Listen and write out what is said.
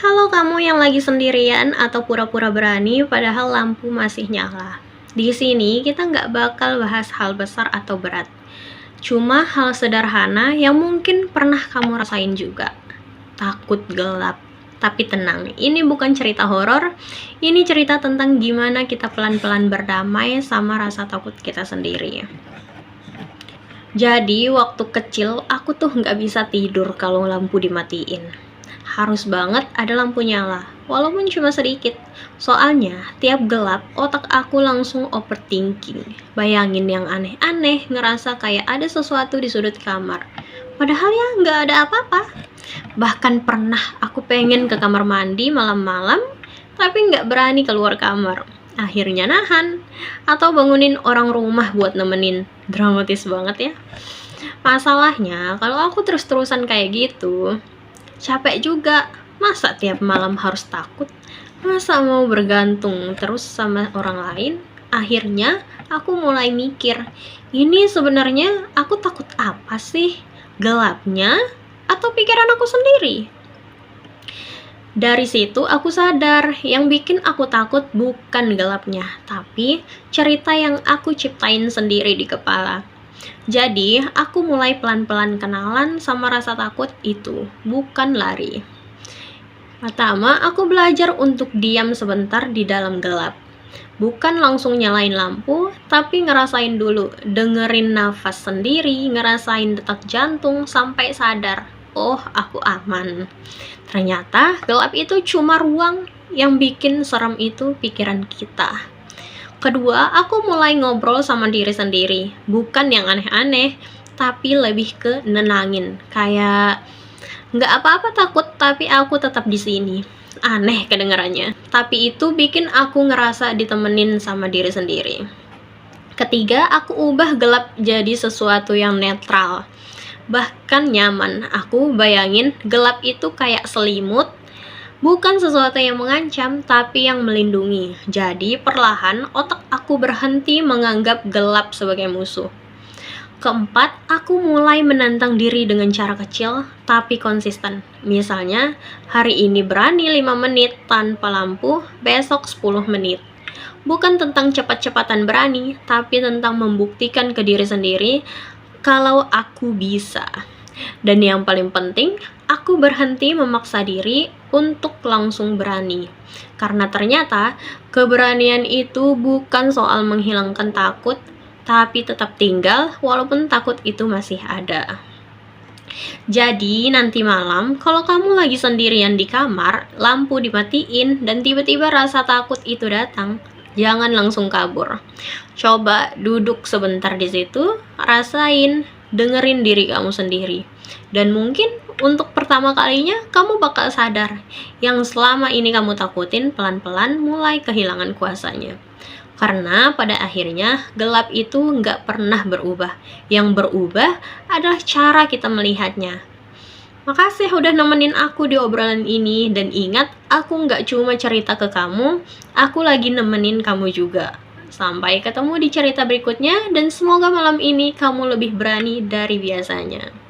Halo kamu yang lagi sendirian atau pura-pura berani padahal lampu masih nyala. Di sini kita nggak bakal bahas hal besar atau berat. Cuma hal sederhana yang mungkin pernah kamu rasain juga. Takut gelap. Tapi tenang, ini bukan cerita horor. Ini cerita tentang gimana kita pelan-pelan berdamai sama rasa takut kita sendiri. Jadi waktu kecil aku tuh nggak bisa tidur kalau lampu dimatiin. Harus banget ada lampu nyala, walaupun cuma sedikit. Soalnya, tiap gelap, otak aku langsung overthinking. Bayangin yang aneh-aneh, ngerasa kayak ada sesuatu di sudut kamar. Padahal ya nggak ada apa-apa. Bahkan pernah aku pengen ke kamar mandi malam-malam, tapi nggak berani keluar kamar. Akhirnya nahan, atau bangunin orang rumah buat nemenin. Dramatis banget ya. Masalahnya, kalau aku terus-terusan kayak gitu, capek juga. Masa tiap malam harus takut? Masa mau bergantung terus sama orang lain? Akhirnya aku mulai mikir, ini sebenarnya aku takut apa sih? Gelapnya atau pikiran aku sendiri? Dari situ aku sadar, yang bikin aku takut bukan gelapnya, tapi cerita yang aku ciptain sendiri di kepala. Jadi, aku mulai pelan-pelan kenalan sama rasa takut itu, bukan lari. Pertama, aku belajar untuk diam sebentar di dalam gelap. Bukan langsung nyalain lampu, tapi ngerasain dulu, dengerin nafas sendiri, ngerasain detak jantung sampai sadar, oh aku aman. Ternyata gelap itu cuma ruang, yang bikin serem itu pikiran kita. Kedua, aku mulai ngobrol sama diri sendiri. Bukan yang aneh-aneh, tapi lebih ke nenangin. Kayak, nggak apa-apa takut, tapi aku tetap di sini. Aneh kedengarannya. Tapi itu bikin aku ngerasa ditemenin sama diri sendiri. Ketiga, aku ubah gelap jadi sesuatu yang netral. Bahkan nyaman. Aku bayangin gelap itu kayak selimut, bukan sesuatu yang mengancam, tapi yang melindungi. Jadi, perlahan otak aku berhenti menganggap gelap sebagai musuh. Keempat, aku mulai menantang diri dengan cara kecil, tapi konsisten. Misalnya, hari ini berani 5 menit tanpa lampu, besok 10 menit. Bukan tentang cepat-cepatan berani, tapi tentang membuktikan ke diri sendiri kalau aku bisa. Dan yang paling penting, aku berhenti memaksa diri untuk langsung berani. Karena ternyata keberanian itu bukan soal menghilangkan takut, tapi tetap tinggal walaupun takut itu masih ada. Jadi nanti malam kalau kamu lagi sendirian di kamar, lampu dimatiin dan tiba-tiba rasa takut itu datang, jangan langsung kabur. Coba duduk sebentar di situ, rasain, dengerin diri kamu sendiri. Dan mungkin untuk pertama kalinya kamu bakal sadar yang selama ini kamu takutin pelan-pelan mulai kehilangan kuasanya. Karena pada akhirnya gelap itu nggak pernah berubah. Yang berubah adalah cara kita melihatnya. Makasih udah nemenin aku di obrolan ini. Dan ingat, aku nggak cuma cerita ke kamu, aku lagi nemenin kamu juga. Sampai ketemu di cerita berikutnya, dan semoga malam ini kamu lebih berani dari biasanya.